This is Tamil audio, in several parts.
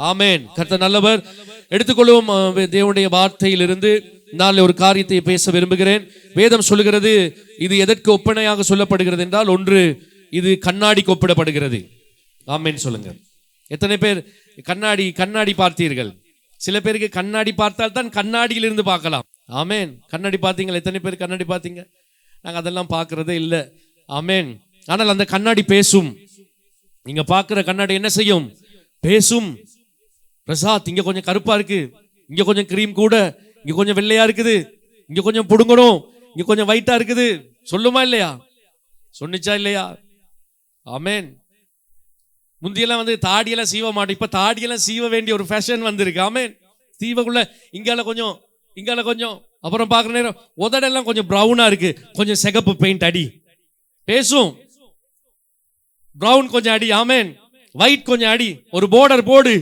ஆமென். கர்த்தர் நல்லவர். எடுத்துக்கொள்வோம் தேவனுடைய வார்த்தையிலிருந்து நான் ஒரு காரியத்தை பேச விரும்புகிறேன். வேதம் சொல்லுகிறது, இது எதற்கு ஒப்பனையாக சொல்லப்படுகிறது என்றால், ஒன்று இது கண்ணாடிக்கு ஒப்பிடப்படுகிறது. ஆமென் சொல்லுங்க. எத்தனை பேர் கண்ணாடி பார்த்தீர்கள்? சில பேருக்கு கண்ணாடி பார்த்தால் தான் கண்ணாடியில் இருந்து பார்க்கலாம். ஆமென். கண்ணாடி பார்த்தீங்களா? எத்தனை பேர் கண்ணாடி பார்த்தீங்க? நாங்கள் அதெல்லாம் பார்க்கறதே இல்லை. ஆமென். ஆனால் அந்த கண்ணாடி பேசும். நீங்க பார்க்கிற கண்ணாடி என்ன செய்யும்? பேசும். பிரசாத், இங்க கொஞ்சம் கருப்பா இருக்கு, இங்க கொஞ்சம் கிரீம் கூட, இங்க கொஞ்சம் வெள்ளையா இருக்குது, இங்க கொஞ்சம் புடுங்கணும், இங்க கொஞ்சம் ஒயிட்டா இருக்குது, சொல்லுமா இல்லையா? சொன்னிச்சா இல்லையா? ஆமென். முந்தியெல்லாம் தாடியெல்லாம் சீவ மாட்டோம். இப்ப தாடியெல்லாம் சீவ வேண்டிய ஒரு ஃபேஷன் வந்திருக்கு. ஆமென். சீவக்குள்ள இங்கால கொஞ்சம் அப்புறம் பார்க்குற நேரம் உதடெல்லாம் கொஞ்சம் ப்ரௌனா இருக்கு, கொஞ்சம் சிகப்பு பெயிண்ட் அடி, பேசும். ப்ரௌன் கொஞ்சம் அடி, ஆமென். ஒயிட் கொஞ்சம் அடி, ஒரு பார்டர் போடு,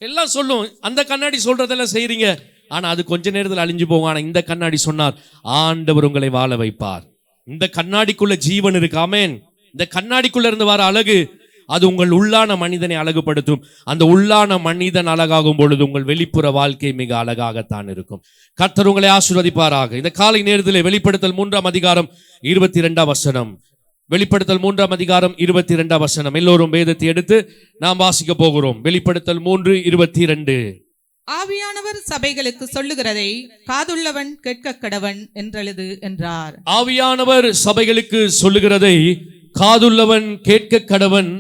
எல்லாம் சொல்லும். அந்த கண்ணாடி சொல்றதெல்லாம் செய்றீங்க, ஆனா அது கொஞ்ச நேரத்தில் அழிஞ்சு போகும். ஆனா இந்த கண்ணாடி சொன்னார், ஆண்டவர் உங்களை வாழ வைப்பார். இந்த கண்ணாடிக்குள்ள ஜீவன் இருக்கு. ஆமென். இந்த கண்ணாடிக்குள்ள இருந்து வர அழகு, அது உங்கள் உள்ளான மனிதனை அழகுபடுத்தும். அந்த உள்ளான மனிதன் அழகாகும் பொழுது உங்கள் வெளிப்புற வாழ்க்கை மிக அழகாகத்தான் இருக்கும். கர்த்தர் உங்களை ஆசீர்வதிப்பாராக. இந்த காலை நேரத்தில் வெளிப்படுத்தல் 3ஆம் அதிகாரம் 22ஆம் வசனம். வெளிப்படுத்தல் 3ஆம் அதிகாரம் 22ஆம் வசனம். எல்லோரும் வேதத்தை எடுத்து நாம் வாசிக்க போகிறோம். வெளிப்படுத்தல் 3:22. ஆவியானவர் சபைகளுக்கு சொல்லுகிறதை காதுள்ளவன் கேட்க கடவன் என்றெழுது என்றார். ஆவியானவர் சபைகளுக்கு சொல்லுகிறதை காதுள்ளவன் கேட்க கடவன்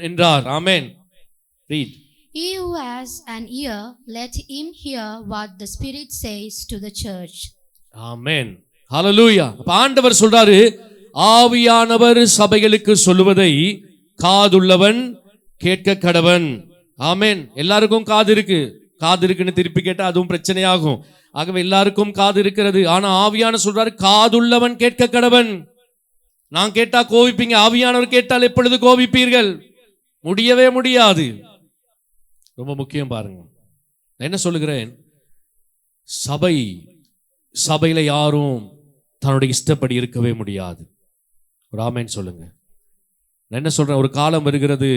என்றார். ஆமென். Read. He who has an ear, let him hear what the Spirit says to the church. ஆமென். ஹalleluya. ஆண்டவர் சொல்றாரு, ஆவியானவர் சபைகளுக்கு சொல்லுவதை காதுள்ளவன் கேட்க கடவன். ஆமென். எல்லாருக்கும் காது இருக்குன்னு திருப்பி கேட்டா அதுவும் பிரச்சனையாகும். ஆகவே எல்லாருக்கும் காது இருக்கிறது. ஆனா ஆவியானவர் சொல்றாரு, காதுள்ளவன் கேட்க கடவன். நான் கேட்டா கோவிப்பீங்க, ஆவியானவர் கேட்டால் எப்பொழுது கோவிப்பீர்கள்? முடியவே முடியாது. ரொம்ப முக்கியம் பாருங்க. நான் என்ன சொல்லுகிறேன், சபையில யாரும் தன்னுடைய இஷ்டப்படி இருக்கவே முடியாது. ஒரு ஆமென் சொல்லுங்க. நான் என்ன சொல்றேன், ஒரு காலம் வருகிறது,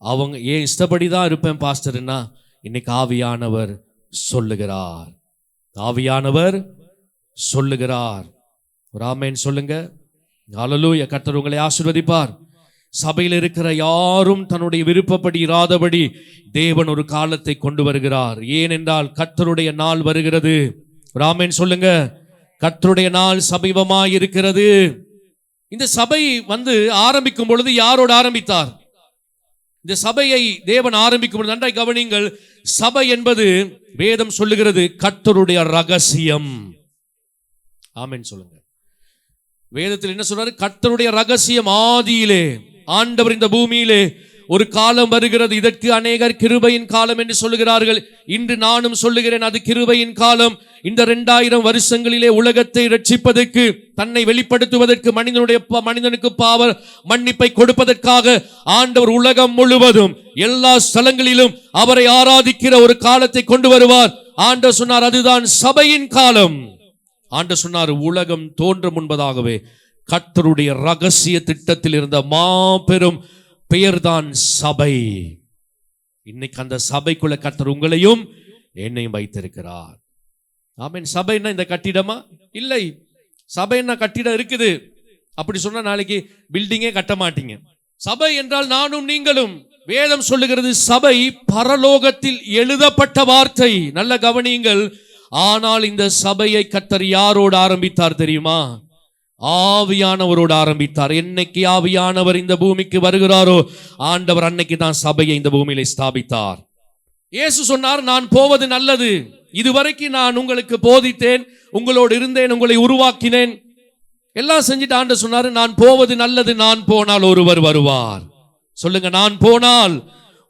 அவங்க ஏன் இஷ்டப்படி தான் இருப்பேன் பாஸ்டர்னா, இன்னைக்கு ஆவியானவர் சொல்லுகிறார். ஆவியானவர் சொல்லுகிறார். ஒரு ஆமென் சொல்லுங்க. ஹல்லேலூயா. கர்த்தர் உங்களை ஆசீர்வதிப்பார். சபையில் இருக்கிற யாரும் தன்னுடைய விருப்பப்படி இராதபடி தேவன் ஒரு காலத்தை கொண்டு வருகிறார். ஏனென்றால் கர்த்தருடைய நாள் வருகிறது. ஒரு ஆமென் சொல்லுங்க. கர்த்தருடைய நாள் சமீபமாய் இருக்கிறது. இந்த சபை ஆரம்பிக்கும் பொழுது யாரோடு ஆரம்பித்தார்? இந்த சபையை தேவன் ஆரம்பிக்கும் பொழுது நன்றாய் கவனிங்கள். சபை என்பது வேதம் சொல்லுகிறது கர்த்தருடைய ரகசியம். ஆமென் சொல்லுங்க. வேதத்தில் என்ன சொல்றாரு? கர்த்தருடைய ரகசியம். ஆதியிலே ஆண்டவர் இந்த பூமியிலே ஒரு காலம் வருகிறது, இதற்கு அநேகர் கிருபையின் காலம் என்று சொல்லுகிறார்கள். இன்று நானும் சொல்லுகிறேன், அது கிருபையின் காலம். இந்த 2000 வருஷங்களிலே உலகத்தை ரட்சிப்பதற்கு, தன்னை வெளிப்படுத்துவதற்கு, மனிதனுக்கு பாவ மன்னிப்பை கொடுப்பதற்காக ஆண்டவர் உலகம் முழுவதும் எல்லா ஸ்தலங்களிலும் அவரை ஆராதிக்கிற ஒரு காலத்தை கொண்டு வருவார். ஆண்டவர் சொன்னார், அதுதான் சபையின் காலம். ஆண்டவர் சொன்னார், உலகம் தோன்ற முன்பதாகவே கர்த்தருடைய ரகசிய திட்டத்தில் இருந்த மாபெரும் பெயர்தான் சபை. இன்னைக்கு அந்த சபைக்குள்ள கர்த்தர் உங்களையும் என்னையும் வைத்திருக்கிறார். ஆமென். சபைன்னா இந்த கட்டிடமா? இல்லை. சபைன்னா கட்டிடம் இருக்குது. அப்படி சொன்னா நாளைக்கு பில்டிங்கே கட்ட மாட்டீங்க. சபை என்றால் நானும் நீங்களும். வேதம் சொல்லுகிறது, சபை பரலோகத்தில் எழுதப்பட்ட வார்த்தை. நல்ல கவனியுங்கள். ஆனால் இந்த சபையை கர்த்தர் யாரோடு ஆரம்பித்தார் தெரியுமா? ஆவியானவரோடு ஆரம்பித்தார். என்னைக்கு ஆவியானவர் இந்த பூமிக்கு வருகிறாரோ, ஆண்டவர் அன்னைக்கு தான் சபையை இந்த பூமியில ஸ்தாபித்தார். இயேசு சொன்னார், நான் போவது நல்லது. இதுவரைக்கும் நான் உங்களுக்கு போதித்தேன், உங்களோடு இருந்தேன், உங்களை உருவாக்கினேன், எல்லாம் செஞ்சுட்டு ஆண்டவர் சொன்னாரு, நான் போவது நல்லது. நான் போனால் ஒருவர் வருவார். சொல்லுங்க, நான் போனால்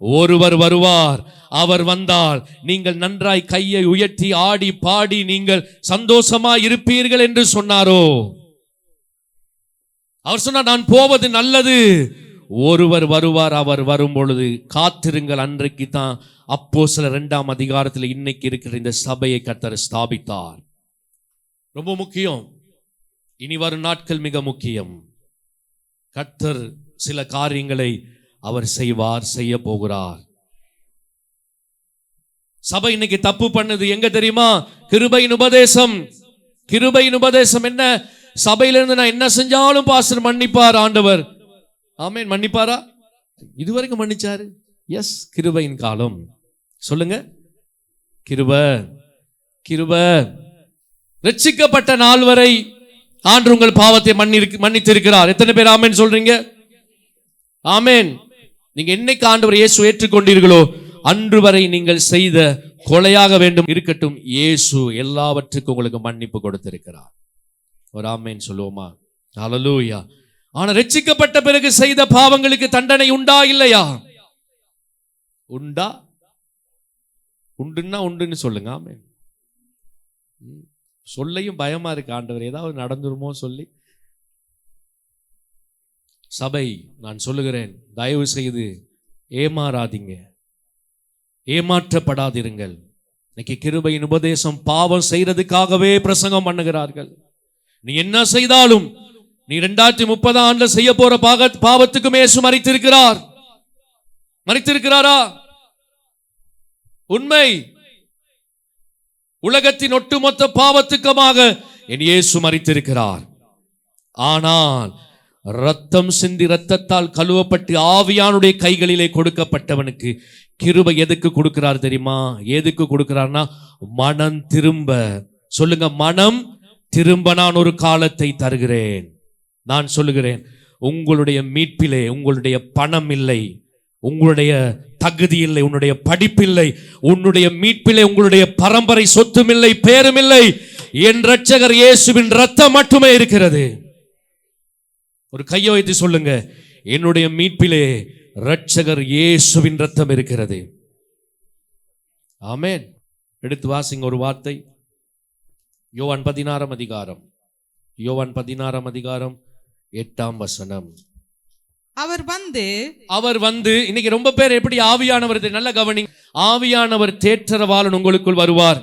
ஒருவர் வருவார். அவர் வந்தால் நீங்கள் நன்றாய் கையை உயர்த்தி ஆடி பாடி நீங்கள் சந்தோஷமா இருப்பீர்கள் என்று சொன்னாரோ? அவர் சொன்னார், நான் போவது நல்லது, ஒருவர் வருவார். அவர் வரும் பொழுது காத்திருங்கள். அன்றைக்கு தான் அப்போஸ்தலர் 2ஆம் அதிகாரத்தில் இன்னைக்கு இருக்கிற இந்த சபையை கர்த்தர் ஸ்தாபித்தார். ரொம்ப முக்கியம். இனி வரும் நாட்கள் மிக முக்கியம். கர்த்தர் சில காரியங்களை அவர் செய்வார், செய்ய போகிறார். சபை இன்னைக்கு தப்பு பண்ணுது எங்க தெரியுமா? கிருபையின் உபதேசம். கிருபையின் உபதேசம் என்ன? சபையிலிருந்து நான் என்ன செஞ்சாலும் பாஸ்டர் மன்னிப்பார் ஆண்டவர். ஆமென். மன்னிப்பாரா? இதுவரைக்கும் மன்னிச்சாரு. எஸ், கிருபையின் காலம். சொல்லுங்க, கிருபை. கிருபை. ரட்சிக்கப்பட்ட நாள் வரை ஆண்டு உங்கள் பாவத்தை மன்னித்திருக்கிறார். எத்தனை பேர் ஆமென் சொல்றீங்க? ஆமென். நீங்க என்னைக்கு ஆண்டவர் இயேசு ஏற்றுக்கொண்டீர்களோ அன்று வரை நீங்கள் செய்த கொலையாக வேண்டும் இருக்கட்டும், இயேசு எல்லாவற்றுக்கும் உங்களுக்கு மன்னிப்பு கொடுத்திருக்கிறார். ஒரு ஆமென் சொல்லுவோமா? ஹல்லேலூயா. ஆனா ரட்சிக்கப்பட்ட பிறகு செய்த பாவங்களுக்கு தண்டனை உண்டா இல்லையா? உண்டா? உண்டுன்னா உண்டுன்னு சொல்லுங்க. ஆமென். சொல்லையும் பயமா இருக்கு, ஆண்டவர் ஏதாவது நடந்துருமோ சொல்லி. சபை, நான் சொல்லுகிறேன், தயவு செய்து ஏமாறாதீங்க, ஏமாற்றப்படாதிருங்கள். இன்னைக்கு கிருபையின் உபதேசம் பாவம் செய்யறதுக்காகவே பிரசங்கம் பண்ணுகிறார்கள். நீ என்ன செய்தாலும் நீ 2030 ஆண்டுல செய்ய போற பாவத்துக்கும் இயேசு மரித்திருக்கிறார். மரித்திருக்கிறாரா? உண்மை. உலகத்தின் ஒட்டுமொத்த பாவத்துக்குமாக என் இயேசு மரித்திருக்கிறார். ஆனால் ரத்தம் சிந்தி ரத்தத்தால் கழுவப்பட்டு ஆவியானுடைய கைகளிலே கொடுக்கப்பட்டவனுக்கு கிருபை எதுக்கு கொடுக்கிறார் தெரியுமா? எதுக்கு கொடுக்கிறார்னா மனம் திரும்ப. சொல்லுங்க, மனம் திரும்ப நான் ஒரு காலத்தை தருகிறேன். நான் சொல்லுகிறேன், உங்களுடைய மீட்பிலே உங்களுடைய பணம் இல்லை, உங்களுடைய தகுதி இல்லை, உன்னுடைய படிப்பில்லை, உன்னுடைய மீட்பிலே உங்களுடைய பரம்பரை சொத்தும் இல்லை, பேரும் இல்லை. என் இரட்சகர் இயேசுவின் ரத்தம் மட்டுமே இருக்கிறது. ஒரு கையை வைத்து சொல்லுங்க, என்னுடைய மீட்பிலே இரட்சகர் இயேசுவின் ரத்தம் இருக்கிறது. ஆமென். எடுத்து வாசிங்க ஒரு வார்த்தை. யோவான் 16 அதிகாரம். யோவான் 16 அதிகாரம் 8ஆம் வசனம். அவர் வந்து இன்னைக்கு ரொம்ப பேர் எப்படி ஆவியானவர், நல்ல கவனி, ஆவியானவர் தேற்றரவாளன் உங்களுக்குள் வருவார்.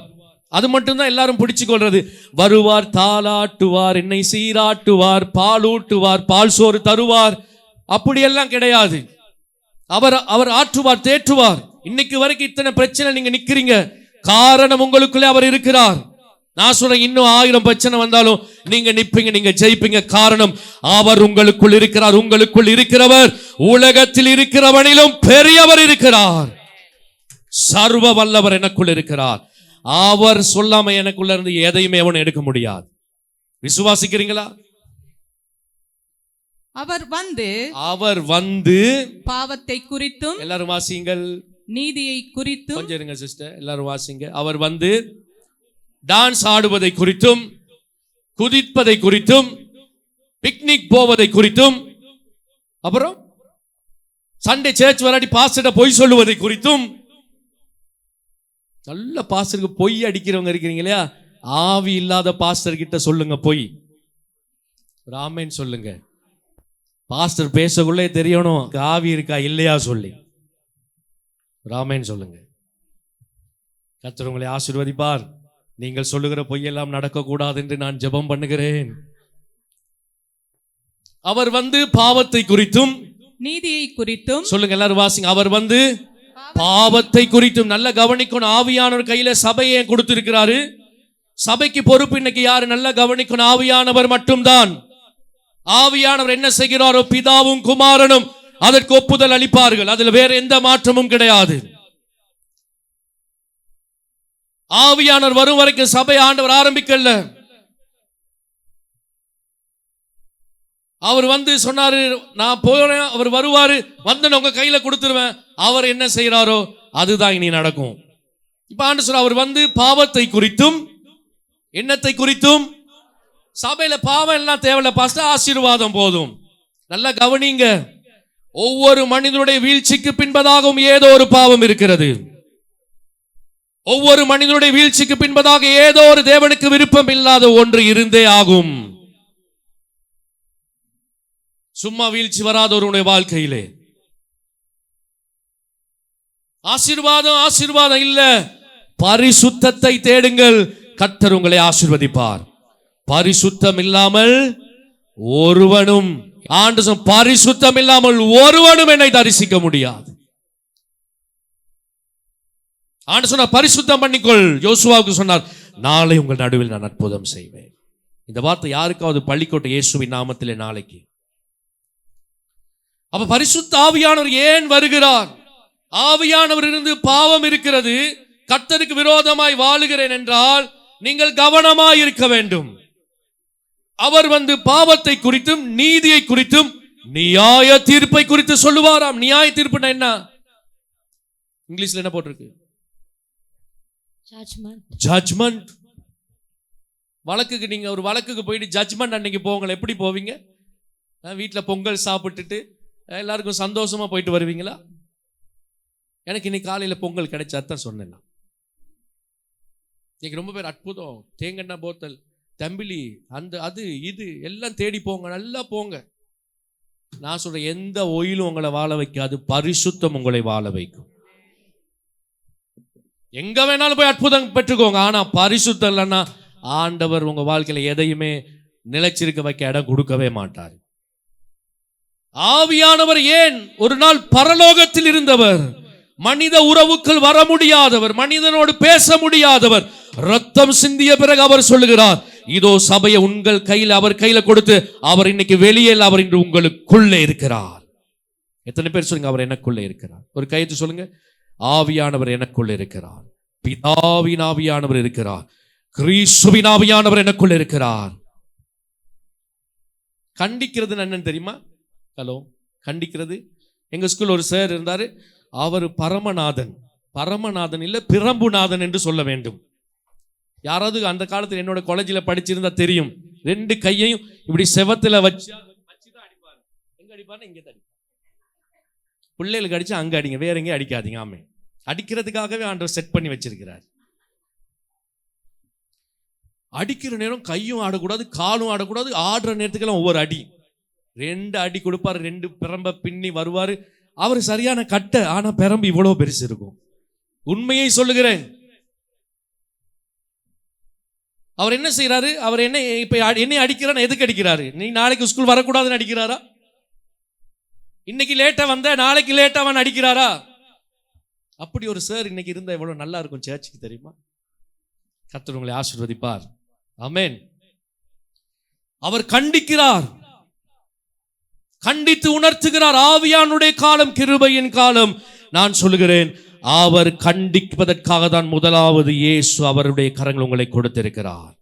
அது மட்டும்தான் எல்லாரும் பிடிச்சு கொள்றது. வருவார், தாளாட்டுவார், என்னை சீராட்டுவார், பாலூட்டுவார், பால் சோறு தருவார். அப்படியெல்லாம் கிடையாது. அவர் ஆற்றுவார், தேற்றுவார். இன்னைக்கு வரைக்கும் இத்தனை பிரச்சனை நீங்க நிக்கிறீங்க, காரணம் உங்களுக்குள்ளே அவர் இருக்கிறார். நான் சொல்றேன், இன்னும் 1000 பிரச்சனை வந்தாலும் நீங்க நிப்பீங்க, நீங்க ஜெயிப்பீங்க. காரணம் அவர் உங்களுக்குள் இருக்கிறார். உங்களுக்குள் இருக்கிறவர் உலகத்தில் இருக்கிறவனிலும் பெரியவர் இருக்கிறார். சர்வ வல்லவர் எனக்குள் இருக்கிறார். அவர் சொல்லாம எனக்குள்ள இருந்து எதையுமே அவன் எடுக்க முடியாது. விசுவாசிக்கிறீங்களா? அவர் வந்து பாவத்தை குறித்தும், எல்லாரும் வாசிங்கள், நீதியை குறித்தும். கொஞ்சம் இருங்க சிஸ்டர், எல்லாரும் வாசிங்க. அவர் வந்து டான்ஸ் ஆடுவதை குறித்தும், குதிப்பதை குறித்தும், பிக்னிக் போவதை குறித்தும், அப்புறம் சண்டே சர்ச் விளையாடி பாஸ்டர்ட்ட பொய் சொல்லுவதை குறித்தும். நல்ல பாஸ்டருக்கு பொய் அடிக்கிறவங்க இருக்கிறீங்க இல்லையா? ஆவி இல்லாத பாஸ்டர் கிட்ட சொல்லுங்க பொய். ஆமென் சொல்லுங்க. பாஸ்டர் பேசக்குள்ளே தெரியணும் ஆவி இருக்கா இல்லையா சொல்லி. ஆமென் சொல்லுங்க. கர்த்தர் உங்களை ஆசீர்வதிப்பார். நீங்கள் சொல்லுகிற பொய்யெல்லாம் நடக்கக்கூடாது என்று நான் ஜெபம் பண்ணுகிறேன். அவர் வந்து பாவத்தை குறித்தும், நீதியை குறித்தும். சொல்லுங்க எல்லாரும் வாசிங்க. அவர் வந்து பாவத்தை குறித்தும். நல்ல கவனிக்கணும். ஆவியானவர் கையில சபையை கொடுத்திருக்கிறாரு. சபைக்கு பொறுப்பு இன்னைக்கு யாரு? நல்ல கவனிக்கணும். ஆவியானவர் மட்டும்தான். ஆவியானவர் என்ன செய்கிறாரோ பிதாவும் குமாரனும் அதற்கு ஒப்புதல் அளிப்பார்கள். அதுல வேற எந்த மாற்றமும் கிடையாது. ஆவியானவர் வரும் வரைக்கும் சபை ஆண்டவர் ஆரம்பிக்கல. அவர் வந்து சொன்னாரு, நான் போறேன், அவர் வருவாரு, வந்து உங்க கையில கொடுத்துருவேன். அவர் என்ன செய்யறாரோ அதுதான் இனி நடக்கும். இப்ப ஆண்டு சொல்ற, அவர் வந்து பாவத்தை குறித்தும், என்னத்தை குறித்தும். சபையில பாவம் எல்லாம் தேவையில்ல பாஸ்டர், ஆசீர்வாதம் போதும். நல்லா கவனிங்க. ஒவ்வொரு மனிதனுடைய வீழ்ச்சிக்கு பின்பதாகவும் ஏதோ ஒரு பாவம் இருக்கிறது. ஒவ்வொரு மனிதனுடைய வீழ்ச்சிக்கு பின்பதாக ஏதோ ஒரு தேவனுக்கு விருப்பம் இல்லாத ஒன்று இருந்தே ஆகும். சும்மா வீழ்ச்சி வராத ஒருவனுடைய வாழ்க்கையிலே ஆசீர்வாதம் ஆசீர்வாதம் இல்ல. பரிசுத்தத்தை தேடுங்கள், கர்த்தர் உங்களை ஆசீர்வதிப்பார். பரிசுத்தம் இல்லாமல் ஒருவனும் ஆண்டு சொன்ன பரிசுத்தம் இல்லாமல் ஒருவனும் என்னை தரிசிக்க முடியாது. ஆண்டு சொன்ன பரிசுத்தம் பண்ணிக்கொள். யோசுவாவுக்கு சொன்னார், நாளை உங்கள் நடுவில் நான் அற்புதம் செய்வேன். இந்த வார்த்தை யாருக்காவது பள்ளிக்கோட்டை இயேசுவின் நாமத்திலே நாளைக்கு. அப்ப பரிசுத்த ஆவியானவர் ஏன் வருகிறார்? ஆவியானவர் இருந்து பாவம் இருக்கிறது, கர்த்தருக்கு விரோதமாய் வாழுகிறேன் என்றால் நீங்கள் கவனமாய் இருக்க வேண்டும். அவர் வந்து பாவத்தை குறித்தும் நீதியை குறித்தும் நியாய தீர்ப்பை குறித்து சொல்லுவாராம். நியாய தீர்ப்புனா என்ன? இங்கிலீஷ்ல என்ன போட்டிருக்கு? ஜட்ஜ்மெண்ட். வழக்குக்கு நீங்க ஒரு வழக்குக்கு போயிட்டு ஜட்ஜ்மெண்ட் அன்னைக்கு போங்களேன், எப்படி போவீங்க? வீட்டில் பொங்கல் சாப்பிட்டுட்டு எல்லாருக்கும் சந்தோஷமா போயிட்டு வருவீங்களா? எனக்கு இன்னைக்கு காலையில பொங்கல் கிடைச்சாதான் சொன்னேன். இன்னைக்கு ரொம்ப பேர் அற்புதம், தேங்கண்ணா போத்தல், தம்பிலி, அந்த அது இது எல்லாம் தேடி போங்க, நல்லா போங்க. நான் சொல்றேன், எந்த ஒயிலும் உங்களை வாழ வைக்காது, பரிசுத்தம் உங்களை வாழ வைக்கும். எங்க வேணாலும் போய் அற்புதம் பெற்றுக்கோங்க, ஆனா பரிசுத்தம் இல்லைன்னா ஆண்டவர் உங்க வாழ்க்கையில எதையுமே நிலைச்சிருக்க வைக்க இடம் கொடுக்கவே மாட்டார். ஆவியானவர் ஏன் ஒரு நாள் பரலோகத்தில் இருந்தவர், மனித உறவுக்குள் வர முடியாதவர், மனிதனோடு பேச முடியாதவர், ரத்தம் சிந்திய பிறகு அவர் சொல்லுகிறார், இதோ சபையை உங்கள் கையில் அவர் கையில கொடுத்து அவர் இன்னைக்கு வெளியில் அவர் இன்று உங்களுக்குள்ளே இருக்கிறார். எத்தனை பேர் சொல்லுங்க அவர் எனக்குள்ளே இருக்கிறார்? ஒரு கையெழுத்து சொல்லுங்க. ஆவியானவர் எனக்குள்ளே இருக்கிறார், பிதாவின் ஆவியானவர் இருக்கிறார், கிறிஸ்துவின் ஆவியானவர் எனக்குள்ளே இருக்கிறார். கண்டிக்கிறது என்னன்னு தெரியுமா? ஹலோ, கண்டிக்கிறது. எங்க ஸ்கூல் ஒரு சார் இருந்தாரு, அவர் பரமநாதன் இல்ல பிரம்புநாதன் என்று சொல்ல வேண்டும். யாராவது அந்த காலத்தில் என்னோட காலேஜில் படிச்சிருந்தா தெரியும், ரெண்டு கையையும் இப்படி செவத்துல வச்சுதான் அடிப்பாரு. எங்க அடிப்பாரு? இங்க அடிப்பாரு. பிள்ளைகளுக்கு அடிச்சு அங்க அடிங்க, வேற எங்கேயும் அடிக்காதீங்க. ஆமே, அடிக்கிறதுக்காகவே ஆண்டவர் செட் பண்ணி வச்சிருக்கிறார். அடிக்கிற நேரம் கையும் ஆடக்கூடாது, காலும் ஆடக்கூடாது. ஆடுற நேரத்துக்கெல்லாம் ஒவ்வொரு அடி, ரெண்டு அடி கொடுப்பாரு, ரெண்டு பிரம்ப பின்னி வருவாரு. அவர் சரியான கட்டை, ஆனா பெரம்பு இவ்வளவு பெருசு இருக்கும். உண்மையை சொல்லுகிறேன். அவர் என்ன செய்யறாரு? அவர் என்ன இப்ப என்னை அடிக்கிறான்னு எதுக்கு அடிக்கிறாரு? நீ நாளைக்கு ஸ்கூல் வரக்கூடாதுன்னு அடிக்கிறாரா? இன்னைக்கு லேட்டா வந்த நாளைக்கு லேட்டா அவன் அடிக்கிறாரா? அப்படி ஒரு சார் இன்னைக்கு இருந்தா எவ்வளவு நல்லா இருக்கும் சர்ச்சுக்கு, தெரியுமா? கர்த்தர் உங்களை ஆசீர்வதிப்பார். ஆமென். அவர் கண்டிக்கிறார், கண்டித்து உணர்த்துகிறார். ஆவியானுடைய காலம் கிருபையின் காலம். நான் சொல்லுகிறேன், அவர் கண்டிப்பதற்காக தான் முதலாவது இயேசு அவருடைய கரங்கள் உங்களை கொடுத்திருக்கிறார்.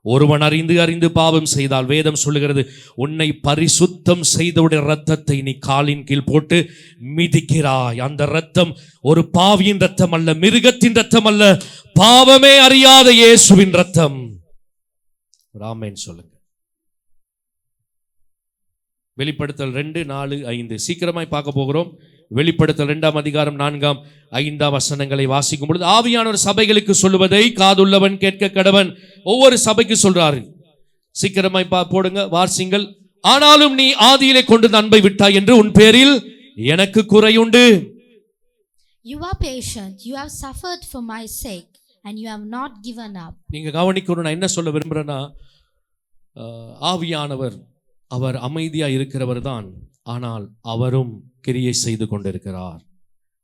ஒருவன் அறிந்து பாவம் செய்தால் வேதம் சொல்லுகிறது, உன்னை பரிசுத்தம் செய்தவுடைய இரத்தத்தை நீ காலின் கீழ் போட்டு மிதிக்கிறாய். அந்த இரத்தம் ஒரு பாவியின் இரத்தம் அல்ல, மிருகத்தின் இரத்தம் அல்ல, பாவமே அறியாத இயேசுவின் இரத்தம். ஆமென் சொல்லுங்க. வெளிப்படுத்தல் 2:4-5 சீக்கிரமாய் பார்க்க போகிறோம். வெளிப்படுத்தல் 2ஆம் அதிகாரம் 4ஆம் 5ஆம் வசனங்களை வாசிக்கும் பொழுது, ஆவியானவர் சபைகளுக்கு சொல்லுவதை காதுள்ளவன் கேட்க கடவன். ஒவ்வொரு சபைக்கு சொல்றாரு. சீக்கிரமாய் போடுங்க, வாசிங்கள். ஆனாலும் நீ ஆதியிலே கொண்டு அன்பை விட்டாய் என்று உன் பேரில் எனக்கு குறையுண்டு. You are patient, you have suffered for my sake, and you have not given up. நீங்க கவனிக்கணும், நான் என்ன சொல்ல விரும்புறேன்னா, ஆவியானவர் அவர் அமைதியா இருக்கிறவர் தான், ஆனால் அவரும் கிரியை செய்து கொண்டிருக்கிறார்.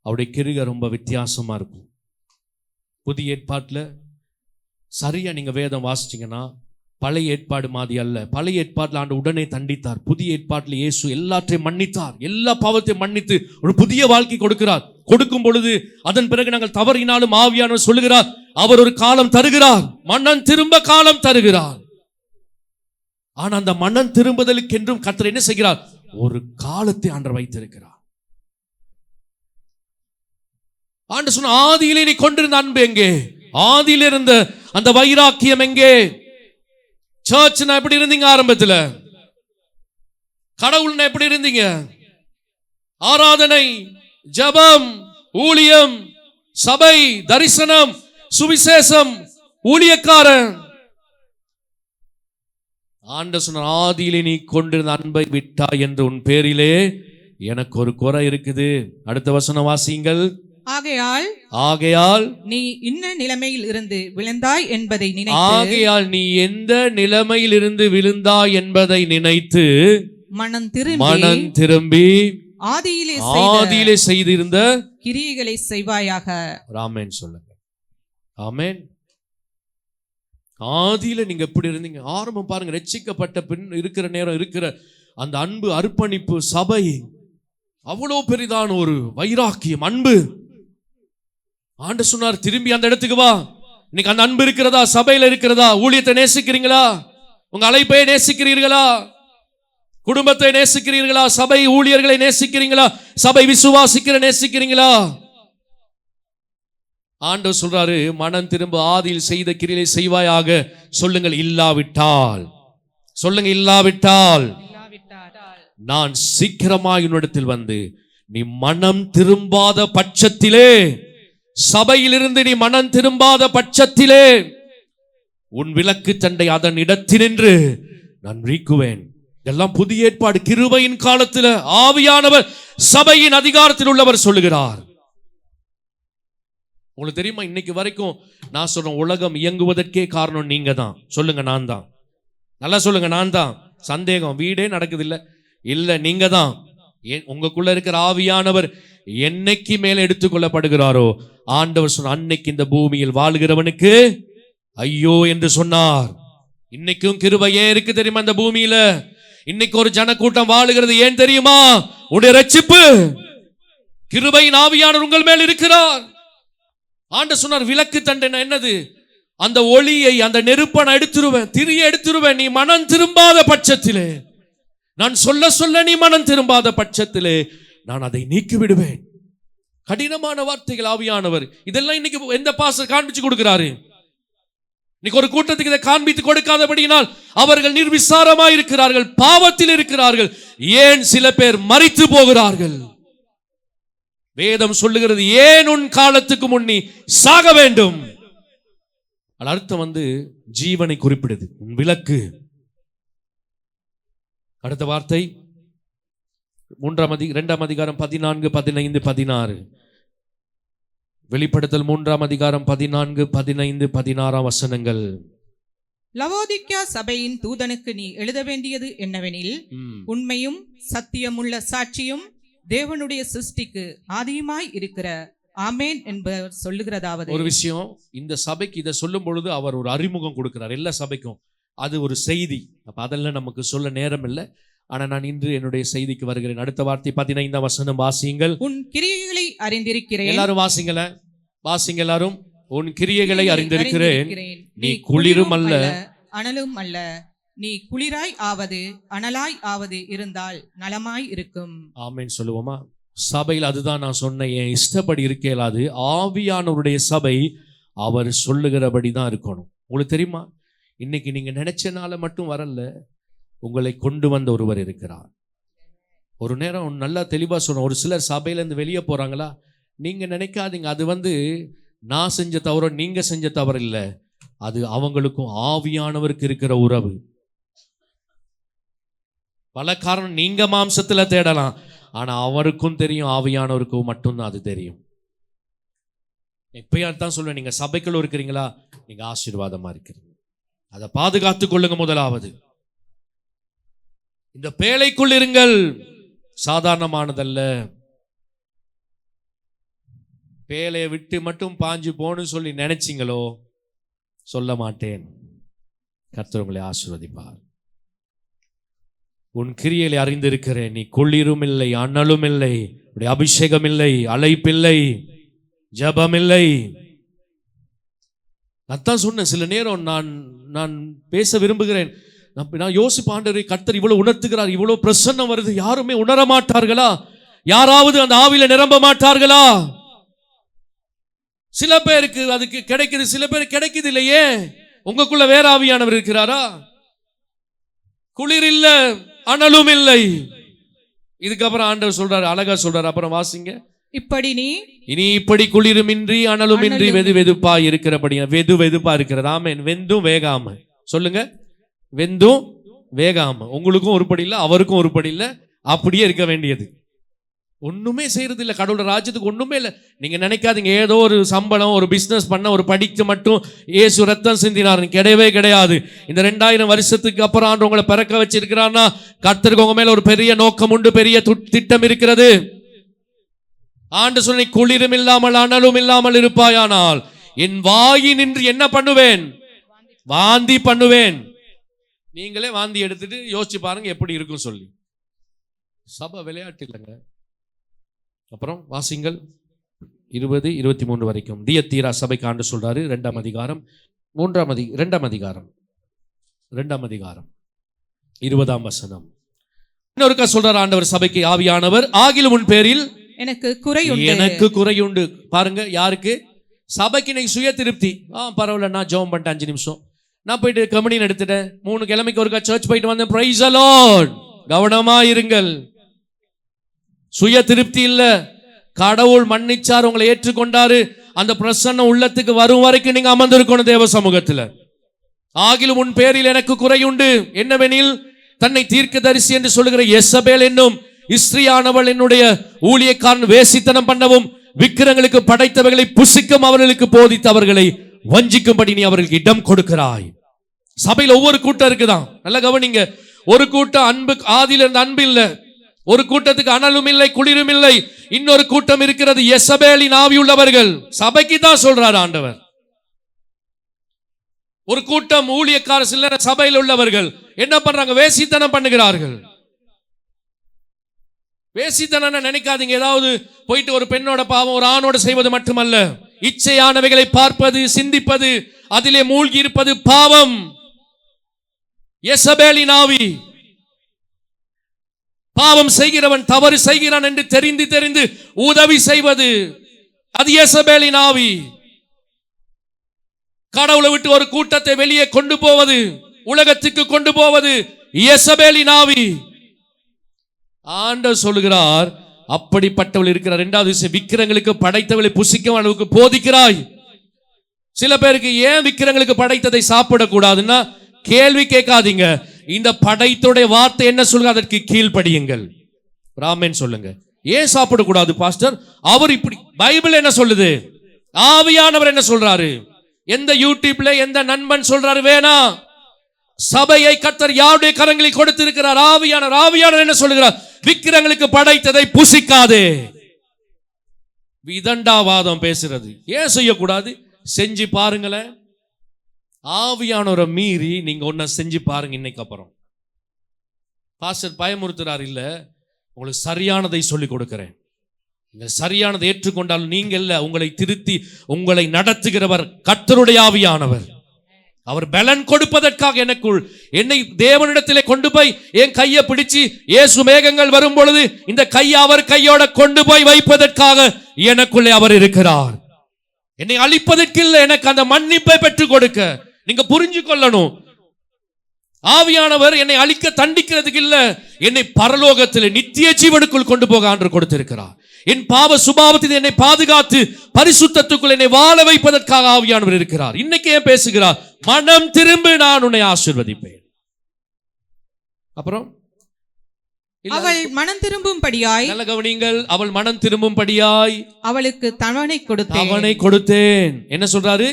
அவருடைய கிரியை ரொம்ப வித்தியாசமா இருக்கும். புதிய ஏற்பாட்டில் சரியா நீங்க வேதம் வாசிச்சீங்கன்னா பழைய ஏற்பாடு மாதிரி அல்ல. பழைய ஏற்பாட்டில் ஆண்டு உடனே தண்டித்தார். புதிய ஏற்பாட்டில் இயேசு எல்லாற்றையும் மன்னித்தார், எல்லா பாவத்தையும் மன்னித்து ஒரு புதிய வாழ்க்கை கொடுக்கிறார். கொடுக்கும் பொழுது அதன் பிறகு நாங்கள் தவறினாலும் ஆவியானவர் சொல்லுகிறார், அவர் ஒரு காலம் தருகிறார், மன்னன் திரும்ப காலம் தருகிறார். ஆனா அந்த மன்னன் திரும்புதலுக்கு என்றும் கர்த்தர் என்ன செய்கிறார்? ஒரு காலத்தை ஆண்டவர் வைத்திருக்கிறார். ஆண்டவர் சொன்ன, ஆதியிலே நீ கொண்டிருந்த அன்பு எங்கே? ஆதியில இருந்த அந்த வைராக்கியம் எங்கே? சர்ச்னா எப்படி இருந்தீங்க? ஆரம்பத்துல கடவுள்னா எப்படி இருந்தீங்க? ஆராதனை, ஜெபம், ஊழியம், சபை, தரிசனம், சுவிசேஷம், ஊழியக்காரன். ஆண்டவர் சொன்ன, ஆதியிலே நீ கொண்டிருந்த அன்பை விட்டாய் என்று உன் பேரிலே எனக்கு ஒரு குறை இருக்குது. அடுத்த வசனம் வாசியுங்கள். ஆகையால் நீ இன்ன நிலைமையில் இருந்து விழுந்தாய் என்பதை நினைத்து, ஆகையால் நீ எந்த நிலைமையில் இருந்து விழுந்தாய் என்பதை நினைத்து மனம் திரும்பி ஆதியிலே செய்திருந்த கிரியைகளை செய்வாயாக. ஆமென் சொல்லுங்க. ஆமென். ஆதியில நீங்க எப்படி இருந்தீங்க? ஆரம்பம் பாருங்க. ரட்சிக்கப்பட்ட பின் இருக்கிற நேரம் இருக்கிற அந்த அன்பு, அர்ப்பணிப்பு, சபை அவ்வளோ பெரிதான ஒரு வைராக்கியம், அன்பு. ஆண்டு சொன்னார், திரும்பி அந்த இடத்துக்கு வா. இன்னைக்கு அந்த அன்பு இருக்கிறதா? சபையில இருக்கிறதா? ஊழியத்தை நேசிக்கிறீங்களா? உங்க அழைப்பை நேசிக்கிறீர்களா? குடும்பத்தை நேசிக்கிறீர்களா? சபை ஊழியர்களை நேசிக்கிறீங்களா? சபை விசுவாசிக்கிற நேசிக்கிறீங்களா? ஆண்டவர் சொல்றாரு, மனம் திரும்ப ஆதியில் செய்த கிரியை செய்வாயாக. சொல்லுங்கள், இல்லாவிட்டால். சொல்லுங்க, இல்லாவிட்டால் நான் சீக்கிரமாய் உன்னிடத்தில் வந்து நீ மனம் திரும்பாத பட்சத்திலே, சபையிலிருந்து நீ மனம் திரும்பாத பட்சத்திலே உன் விளக்கு தண்டை அதன் இடத்தினின்று நான் நீக்குவேன். இதெல்லாம் புதிய ஏற்பாடு கிருபையின் காலத்தில் ஆவியானவர் சபையின் அதிகாரத்தில் உள்ளவர் சொல்லுகிறார். உங்களுக்கு தெரியுமா, இன்னைக்கு வரைக்கும் நான் சொல்றேன், உலகம் இயங்குவதற்கே காரணம் நீங்க தான். சொல்லுங்க, நான் தான். நல்லா சொல்லுங்க, நான் தான். சந்தேகம் வீடே நடக்குது இல்ல நீங்க தான். உங்களுக்குள்ள இருக்கிற ஆவியானவர் என்னைக்கு மேல எடுத்துக்கொள்ளப்படுகிறாரோ, ஆண்டவர் சொன்ன அன்னைக்கு இந்த பூமியில் வாழ்கிறவனுக்கு ஐயோ என்று சொன்னார். இன்னைக்கும் கிருபை ஏன் இருக்கு தெரியுமா? இந்த பூமியில இன்னைக்கு ஒரு ஜனக்கூட்டம் வாழுகிறது ஏன் தெரியுமா? உடைய ரட்சிப்பு, கிருபையின் ஆவியானவர் உங்கள் மேல் இருக்கிறார். ஆண்டவர் சொன்னார், விளக்கு தண்டை என்னது? அந்த ஒளியை, அந்த நெருப்பை நான் எடுத்துருவேன், திரியை எடுத்துருவேன். நீ மனம் திரும்பாத பட்சத்திலே, நான் சொல்ல நீ மனம் திரும்பாத பட்சத்திலே நான் அதை நீக்கி விடுவேன். கடினமான வார்த்தைகள் ஆவியானவர். இதெல்லாம் இன்னைக்கு எந்த பாஸ்டர் காண்பிச்சு கொடுக்கிறாரு? இன்னைக்கு ஒரு கூட்டத்துக்கு இதை காண்பித்து கொடுக்காதபடியினால் அவர்கள் நிர்விசாரமாய் இருக்கிறார்கள், பாவத்தில் இருக்கிறார்கள். ஏன் சில பேர் மரித்து போகிறார்கள்? வேதம் சொல்லுகிறது, ஏன் உன் காலத்துக்கு முன்னி சாக வேண்டும்? அர்த்தம் ஜீவனை குறிப்பிடுது, உன் விளக்கு. அடுத்த வார்த்தை 2ஆம் அதிகாரம் 14, 15, 16. வெளிப்படுத்தல் 3ஆம் அதிகாரம் 14, 15, 16 வசனங்கள். லவோதிக்கா சபையின் தூதனுக்கு நீ எழுத வேண்டியது என்னவெனில், உண்மையும் சத்தியமுள்ள சாட்சியும் தேவனுடைய சிருஷ்டிக்கு ஆதியுமாய் இருக்கிற ஆமேன் என்பவர் சொல்லுகிறதாவது. ஒரு விஷயம், இந்த சபைக்கு இதை சொல்லும் பொழுது அவர் ஒரு அறிமுகம் கொடுக்கிறார் எல்லா சபைக்கும். அது ஒரு செய்தி. அப்ப அதெல்லாம் நமக்கு சொல்ல நேரம் இல்லை. ஆனா நான் இன்று என்னுடைய செய்திக்கு வருகிறேன். அடுத்த வார்த்தை 15ஆம் வசனம் வாசியுங்கள். உன் கிரியைகளை அறிந்திருக்கிறேன். எல்லாரும் வாசிங்கள, வாசிங்க எல்லாரும். உன் கிரியைகளை அறிந்திருக்கிறேன், நீ குளிரும் அல்ல அனலும் அல்ல. நீ குளிராய் ஆவது அனலாய் ஆவது இருந்தால் நலமாய் இருக்கும். ஆமென் சொல்லுவோமா? சபையில் அதுதான் நான் சொன்னேன், என் இஷ்டப்படி இருக்க இயலாது. ஆவியானவருடைய சபை அவர் சொல்லுகிறபடி தான் இருக்கணும். உங்களுக்கு தெரியுமா, இன்னைக்கு நீங்க நினைச்சனால மட்டும் வரல, உங்களை கொண்டு வந்த ஒருவர் இருக்கிறார். ஒரு நேரம் நல்லா தெளிவா சொன்ன, ஒரு சிலர் சபையிலேருந்து வெளியே போறாங்களா, நீங்க நினைக்காதீங்க அது நான் செஞ்ச தவறோ நீங்க செஞ்ச தவறு இல்லை, அது அவங்களுக்கும் ஆவியானவருக்கு இருக்கிற உறவு. பல காரணம் நீங்க மாம்சத்துல தேடலாம், ஆனா அவருக்கும் தெரியும், ஆவியானவருக்கும் மட்டும்தான் அது தெரியும். எப்பயா தான் சொல்லுவேன், நீங்க சபைக்குள்ள இருக்கிறீங்களா, நீங்க ஆசீர்வாதமா இருக்கிறீங்க, அதை பாதுகாத்துக் கொள்ளுங்க. முதலாவது இந்த பேழைக்குள் இருங்கள், சாதாரணமானதல்ல. பேழையை விட்டு மட்டும் பாஞ்சு போன்னு சொல்லி நினைச்சிங்களோ, சொல்ல மாட்டேன். கர்த்தர் உங்களை ஆசீர்வதிப்பார். உன் கிரியைகளை அறிந்திருக்கிறேன், நீ குளிரும் இல்லை அனலும் இல்லை, அபிஷேகம் இல்லை, அழைப்பில்லை, ஜபம் இல்லை. அதான் சொன்னேன், சில நேரம் நான் பேச விரும்புகிறேன். நான் யோசிப்பேன், ஆண்டவரே கர்த்தர் இவ்வளவு உணர்த்துகிறார், இவ்வளவு பிரசன்னம் வருது, யாருமே உணர மாட்டார்களா? யாராவது அந்த ஆவியில நிரம்ப மாட்டார்களா? சில பேருக்கு அதுக்கு கிடைக்குது, சில பேருக்கு கிடைக்குது இல்லையே. உங்களுக்குள்ள வேற ஆவியானவர் இருக்கிறாரா? குளிர் இல்ல அனலும் இல்லை. இதுக்கப்புறம் ஆண்டவர் சொல்றாரு, அழகா சொல்றாரு, அப்புறம் வாசிங்க. இப்படி இனி இப்படி குளிருமின்றி அனலுமின்றி வெது வெதுப்பா இருக்கிறபடி, வெது வெதுப்பா இருக்கிறது. ஆமென். வெந்தும் வேகாம. சொல்லுங்க, வெந்தும் வேகாம. உங்களுக்கும் உருப்படி இல்லை, அவருக்கும் உருப்படி இல்லை, அப்படியே இருக்க வேண்டியது. ஒண்ணுமே செய்யறது இல்லை. கடவுளோட ராஜ்யத்துக்கு ஒண்ணுமே இல்லை. நீங்க நினைக்காதீங்க ஏதோ ஒரு சம்பளம், ஒரு பிசினஸ் பண்ண, ஒரு படிக்க மட்டும் இயேசு ரத்தம் சிந்தினார். கிடையவே கிடையாது. இந்த 2000 வருஷத்துக்கு அப்புறம் ஆண்டு உங்களை பிறக்க வச்சிருக்கிறான்னா கர்த்தருக்கு உங்க மேல ஒரு பெரிய நோக்கம் உண்டு, பெரிய திட்டம் இருக்கிறது. ஆண்டு சொன்ன குளிரும் இல்லாமல் அனலும் இல்லாமல் இருப்பாயானால் என் வாயினின்று என்ன பண்ணுவேன்? வாந்தி பண்ணுவேன். நீங்களே வாந்தி எடுத்துட்டு யோசிச்சு பாருங்க எப்படி இருக்கும் சொல்லி. சபை விளையாட்டு இல்லைங்க. அப்புறம் வாசிங்கள் 20-23 வரைக்கும். தியத்தீரா சபைக்கு ஆண்டு சொல்றாரு 2ஆம் அதிகாரம் 2ஆம் அதிகாரம் 20ஆம் வசனம். இன்னொருக்கா சொல்றாரு ஆண்டவர் சபைக்கு, ஆவியானவர் ஆகிலும் உன் பேரில் எனக்கு குறையுண்டு. பாருங்க, யாருக்கு? சபைக்கு. இன்னைக்கு சுய திருப்தி. பரவாயில்ல, நான் ஜெபம் பண்ணிட்டேன் 5 நிமிஷம், நான் போயிட்டு கம்யூனியன் எடுத்துட்டேன், 3 கிழமைக்கு ஒருக்கா சர்ச் போயிட்டு வந்தேன், பிரைஸ் தி லார்ட். கவனமா இருங்கள். சுய திருப்தி இல்ல. கடவுள் மன்னிச்சார், உங்களை ஏற்றுக்கொண்டாரு, அந்த பிரசன்னம் உள்ளத்துக்கு வரும் வரைக்கும் நீங்க அமர்ந்திருக்கணும் தேவ சமூகத்துல. ஆகிலும் உன் பேரில் எனக்கு குறையுண்டு. என்னவெனில், தன்னை தீர்க்கதரிசி என்று சொல்லுகிற யேசபேல் என்னும் இஸ்திரியானவள் என்னுடைய ஊழியக்காரன் வேசித்தனம் பண்ணவும் விக்கிரங்களுக்கு படைத்தவைகளை புசிக்கும் அவர்களுக்கு போதித்து அவர்களை வஞ்சிக்கும்படி நீ அவர்களுக்கு இடம் கொடுக்கிறாய். சபையில் ஒவ்வொரு கூட்டம் இருக்குதான், நல்ல கவனிங்க. ஒரு கூட்டம் அன்பு, ஆதியில இருந்த அன்பு இல்ல. ஒரு கூட்டத்துக்கு அனலும் இல்லை, குளிரும் இல்லை. இன்னொரு கூட்டம் இருக்கிறது, யேசபேலின் ஆவி உள்ளவர்கள். சபைக்கு தான் சொல்றாரு ஆண்டவர். ஒரு கூட்டம் ஊழியக்கார சிலர் சபையில் உள்ளவர்கள் என்ன பண்றாங்க? வேசித்தனம் பண்ணுகிறார்கள். வேசித்தனம் நினைக்காதீங்க, ஏதாவது போயிட்டு ஒரு பெண்ணோட பாவம் ஒரு ஆணோட செய்வது மட்டுமல்ல. இச்சையானவைகளை பார்ப்பது, சிந்திப்பது, அதிலே மூழ்கி இருப்பது பாவம். யேசபேலின் ஆவி. பாவம் செய்கிறவன் தவறு செய்கிறான் என்று தெரிந்து உதவி செய்வது, அது யேசபேலின் ஆவி. கடவுளை விட்டு ஒரு கூட்டத்தை வெளியே கொண்டு போவது, உலகத்துக்கு கொண்டு போவது யேசபேலின் ஆவி. ஆண்டவர் சொல்லுகிறார், அப்படிப்பட்டவள் இருக்கிறார். 2வது விஷயம், விக்கிரங்களுக்கு படைத்தவளை புசிக்கும் அளவுக்கு போதிக்கிறாய். சில பேருக்கு ஏன் விக்கிரங்களுக்கு படைத்ததை சாப்பிடக்கூடாதுன்னா கேள்வி கேட்காதீங்க. இந்த படைத்துடைய வார்த்தை என்ன சொல்லுங்க, அதற்கு கீழ்ப்படியுங்கள். ராமன் சொல்லுங்க. ஏன் சாப்பிடக்கூடாது பாஸ்டர்? அவர் இப்படி, பைபிள் என்ன சொல்லுது? ஆவியானவர் என்ன சொல்றாரு? எந்த யூடியூப்ல எந்த நண்பன் சொல்றாரு வேணாம். சபையை கர்த்தர் யாருடைய கரங்களில் கொடுத்திருக்கிறார்? ஆவியானவர் என்ன சொல்லுகிறார்? விக்கிரங்களுக்கு படைத்ததை புசிக்காதே. விதண்டாவாதம் பேசுறது. ஏன் செய்யக்கூடாது? செஞ்சு பாருங்களேன். ஆவியானவரை மீறி நீங்க ஒன்ன செஞ்சு பாருங்க. இன்னைக்கு அப்புறம் பாஸ்டர் பயமுறுத்துறார், இல்ல உங்களுக்கு சரியானதை சொல்லிக் கொடுக்கிறேன், நீங்கள் சரியானதை ஏற்றுக்கொண்டால் நீங்க இல்ல, உங்களை திருத்தி உங்களை நடத்துகிறவர் கர்த்தருடைய ஆவியானவர். அவர் பலன் கொடுப்பதற்காக எனக்குள் என்னை தேவனிடத்திலே கொண்டு போய் என் கையை பிடிச்சு இயேசு மேகங்கள் வரும் பொழுது இந்த கையை அவர் கையோட கொண்டு போய் வைப்பதற்காக எனக்குள்ளே அவர் இருக்கிறார். என்னை அழிப்பதற்கு இல்லை, எனக்கு அந்த மன்னிப்பை பெற்றுக் கொடுக்க. நீங்க புரிஞ்சு கொள்ளணும். ஆவியானவர் என்னை அழிக்க தண்டிக்கிறதுக்கு இல்ல, என்னை பரலோகத்தில் நித்திய ஜீவனுக்குள் கொண்டு போக ஆண்டவர் கொடுத்திருக்கிறார். என் பாவ சுபாவத்தில் என்னை பாதுகாத்து பரிசுத்தத்துக்குள் என்னை வாழ வைப்பதற்காக ஆவியானவர் இருக்கிறார். இன்னைக்கு ஏன் பேசுகிறார்? மனம் திரும்பு, நான் உன்னை ஆசீர்வதிப்பேன். அப்புறம் அவள் மனம் திரும்பும்படியாய், நல்ல கவனிங்கள், அவள் மனம் திரும்பும்படியாய் அவளுக்கு தவணை கொடுத்தேன். என்ன சொல்றாரு?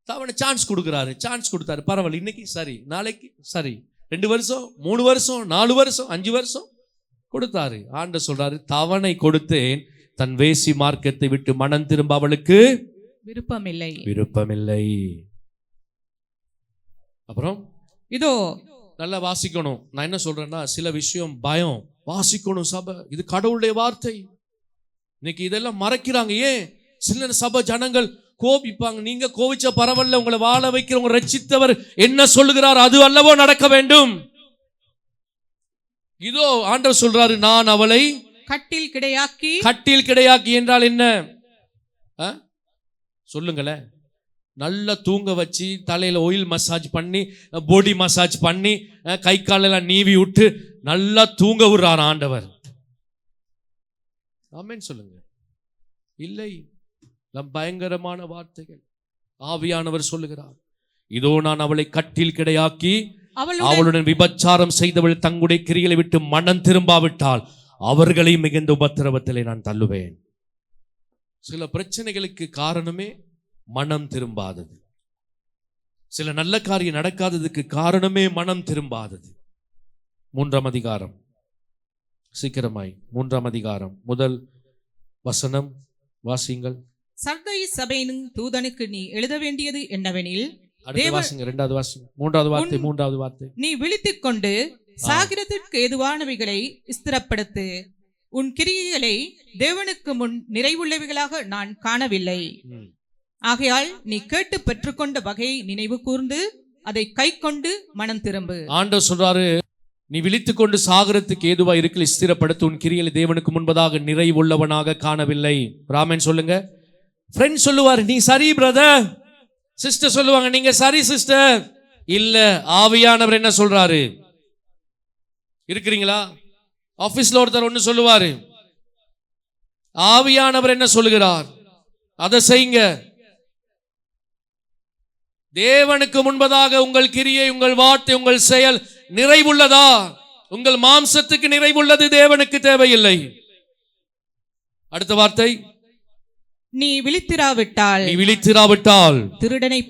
தவணை சான்ஸ் கொடுக்கிறாரு. சான்ஸ் கொடுத்தாரு. பரவாயில்ல, இன்னைக்கு சரி, நாளைக்கு சரி, 2 வருஷம் 3 வருஷம் 4 வருஷம் 5 வருஷம் கொடுத்தாரு. ஆண்டவர் சொல்றாரு, தவணை கொடுத்தேன், தன் வேசி மார்க்கத்தை விட்டு மனம் திரும்ப அவளுக்கு விருப்பமில்லை. அப்புறம் இதோ நல்லா வாசிக்கணும். நான் என்ன சொல்றேன்னா, சில விஷயம் பயம், வாசிக்கணும். சபை இது கடவுளுடைய வார்த்தை. இன்னைக்கு இதெல்லாம் மறைக்கிறாங்க. ஏன்? சில சபை ஜனங்கள் கோபிப்பாங்க. நீங்க கோவிச்ச பரவாயில்ல, உங்களை வாழ வைக்கிறவங்க ரட்சித்தவர் என்ன சொல்லுகிறார் அது அல்லவோ நடக்க வேண்டும். இதோ ஆண்டவர் சொல்றாரு, நான் அவளை கட்டில் கிடையாக்கி என்றால் என்ன சொல்லுங்களேன்? நல்லா தூங்க வச்சு, தலையில ஆயில் மசாஜ் பண்ணி, பாடி மசாஜ் பண்ணி, கை காலெல்லாம் நீவி விட்டு நல்லா தூங்க விடுறார் ஆண்டவர். ஆமென் சொல்லுங்க. இல்லை, பயங்கரமான வார்த்தைகள். ஆவியானவர் சொல்லுகிறார், இதோ நான் அவளை கட்டில் கிடையாக்கி அவளுடன் விபச்சாரம் செய்தவள் தங்களுடைய கிரிகளை விட்டு மனம் திரும்பாவிட்டால் அவர்களை மிகுந்த உபத்திரவத்திலே நான் தள்ளுவேன். சில பிரச்சனைகளுக்கு காரணமே மனம் திரும்பாதது. சில நல்ல காரியம் நடக்காததுக்கு காரணமே மனம் திரும்பாதது. 3ஆம் அதிகாரம், சீக்கிரமாய் 3ஆம் அதிகாரம் முதல் வசனம் வாசியுங்கள். சர்தை சபையின் தூதனுக்கு நீ எழுத வேண்டியது என்னவெனில், அடுத்து வாசிங்க, 2வது வாசிங்க, 3வது வார்த்தை. நீ விழித்துக் கொண்டு சாகிறதற்கு ஏதுவானவைகளை ஸ்திரப்படுத்து. உன் கிரியைகளை தேவனுக்கு முன் நிறைவுள்ளவைகளாக நான் காணவில்லை. ஆகையால் நீ கேட்டு பெற்றுக்கொண்ட வகையை நினைவு கூர்ந்து அதை கை கொண்டு மனம் திரும்பு. ஆண்டவர் சொல்றாரு, நீ விழித்துக் கொண்டு சாகரத்துக்கு ஏதுவா இருக்கல ஸ்திரப்படுத்த, உன் கிரியைகளை தேவனுக்கு முன்பதாக நிறைவுள்ளவனாக காணவில்லை. ராமன் சொல்லுங்க. ஃப்ரெண்ட் சொல்லுவார், நீ சரி பிரதர். சிஸ்டர் சொல்லுவாங்க, நீங்க சரி சிஸ்டர். இல்ல, ஆவியானவர் என்ன சொல்றாரு? இருக்கிறீங்களா? ஆபீஸ்ல ஒருத்தர் ஒன்னு சொல்லுவாரு, ஆவியானவர் என்ன சொல்லுகிறார் அதை செய்யுங்க. தேவனுக்கு முன்பதாக உங்கள் கிரியை, உங்கள் வார்த்தை, உங்கள் செயல் நிறைவுள்ளதா? உங்கள் மாம்சத்துக்கு நிறைவுள்ளது, தேவனுக்கு தேவையில்லை. அடுத்த வார்த்தை, நீ விழித்திராவிட்டால் திருடனை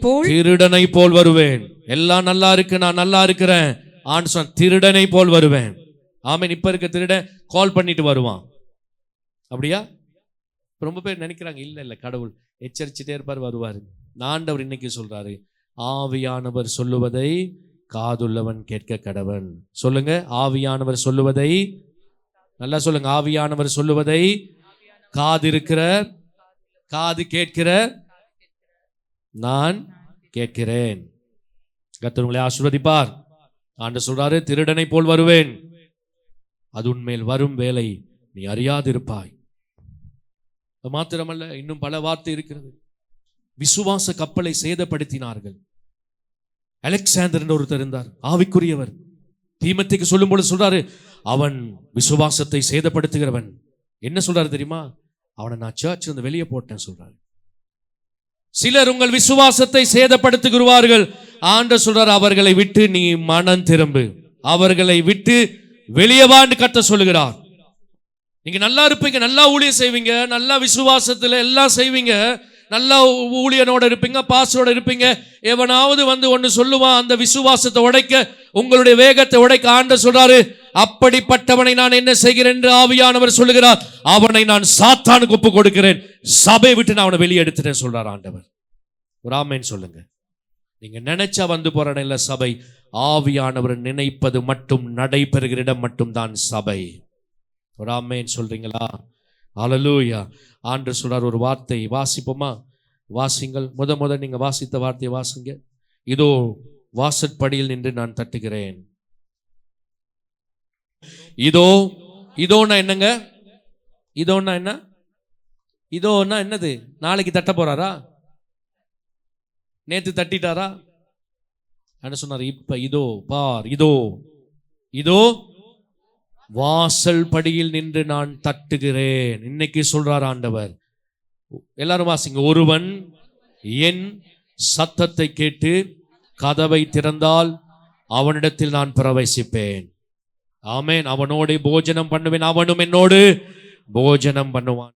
போல் வருவேன். எல்லாம் நல்லா இருக்கு, நான் நல்லா இருக்கிறேன், திருடனை போல் வருவேன். ஆமென். இப்ப இருக்க திருடன் கால் பண்ணிட்டு வருவான், அப்படியா? ரொம்ப பேர் நினைக்கிறாங்க, இல்ல கடவுள் எச்சரிச்சுட்டே இருப்பார், வருவாரு. ஆண்டவர் இன்னைக்கு சொல்றாரு, ஆவியானவர் சொல்லுவதை காதுள்ளவன் கேட்க கடவன். சொல்லுங்க, ஆவியானவர் சொல்லுவதை, நல்லா சொல்லுங்க, ஆவியானவர் சொல்லுவதை காதிருக்கிற, காது கேட்கிற நான் கேட்கிறேன். கர்த்தர் உங்களை ஆசீர்வதிப்பார். ஆண்டவர் சொல்றாரு, திருடனை போல் வருவேன், அது உன்மேல் வரும் வேலை நீ அறியாதிருப்பாய். மாத்திரமல்ல, இன்னும் பல வார்த்தை இருக்கிறது. விசுவாச கப்பலை சேதப்படுத்தினார்கள். அலெக்சாண்டர் என்ற ஒருத்தர் இருந்தார், ஆவிக்குரியவர். தீமோத்தேயுக்கு சொல்லும் பொழுது சொல்றாரு, அவன் விசுவாசத்தை சேதப்படுத்துகிறவன். என்ன சொல்றாரு தெரியுமா? அவனை நான் சர்ச் இருந்து வெளியே போட்டேன் சொல்றாரு. சிலர் உங்கள் விசுவாசத்தை சேதப்படுத்துகிறார்கள். ஆண்டவர் சொல்றார், அவர்களை விட்டு நீ மனம் திரும்பு, அவர்களை விட்டு வெளியே வான்னு கர்த்தர் சொல்லுகிறார். நீங்க நல்லா இருப்பீங்க, நல்லா ஊழியம் செய்வீங்க, நல்லா விசுவாசத்துல எல்லாம் செய்வீங்க, நல்லா ஊழியனோட இருப்பீங்க, பாஸ்டரோட இருப்பீங்க. எவனாவது வந்து ஒன்னு சொல்லுவான், அந்த விசுவாசத்தை உடைக்க, உங்களுடைய வேகத்தை உடைக்க ஆண்டவர் சொல்றாரு, அப்படிப்பட்டவனை நான் என்ன செய்கிறேன் என்று ஆவியானவர் சொல்லுகிறார், அவனை நான் சாத்தானுக்கு ஒப்பு கொடுக்கிறேன், சபை விட்டு நான் அவனை வெளியே எடுத்துட்டேன் சொல்றார் ஆண்டவர். ஒரு ஆமென் சொல்லுங்க. நீங்க நினைச்சா வந்து போற இடம் இல்ல சபை. ஆவியானவர் நினைப்பது மட்டும் நடைபெறுகிற இடம் மட்டும் தான் சபை. ஒரு ஆமென் சொல்றீங்களா? ஹல்லேலூயா. ஆண்டவர் சொல்றார், ஒரு வார்த்தை வாசிப்போமா? வாசிங்கள். முத நீங்க வாசித்த வார்த்தையை வாசிங்க. இதோ வாசற்படியில் நின்று நான் தட்டுகிறேன். இதோன்னா என்னங்க? இதோன்னா என்ன? இதோன்னா என்னது? நாளைக்கு தட்ட போறாரா? நேத்து தட்டிட்டாரா? என்ன சொன்னார்? இப்ப இதோ பார், இதோ வாசல் படியில் நின்று நான் தட்டுகிறேன். இன்னைக்கு சொல்றார் ஆண்டவர். எல்லாரும் வாசிங்க. ஒருவன் என் சத்தத்தை கேட்டு கதவை திறந்தால் அவனிடத்தில் நான் பிரவேசிப்பேன். ஆமென். அவனோடு போஜனம் பண்ணுவேன், அவனும் என்னோடு போஜனம் பண்ணுவான்.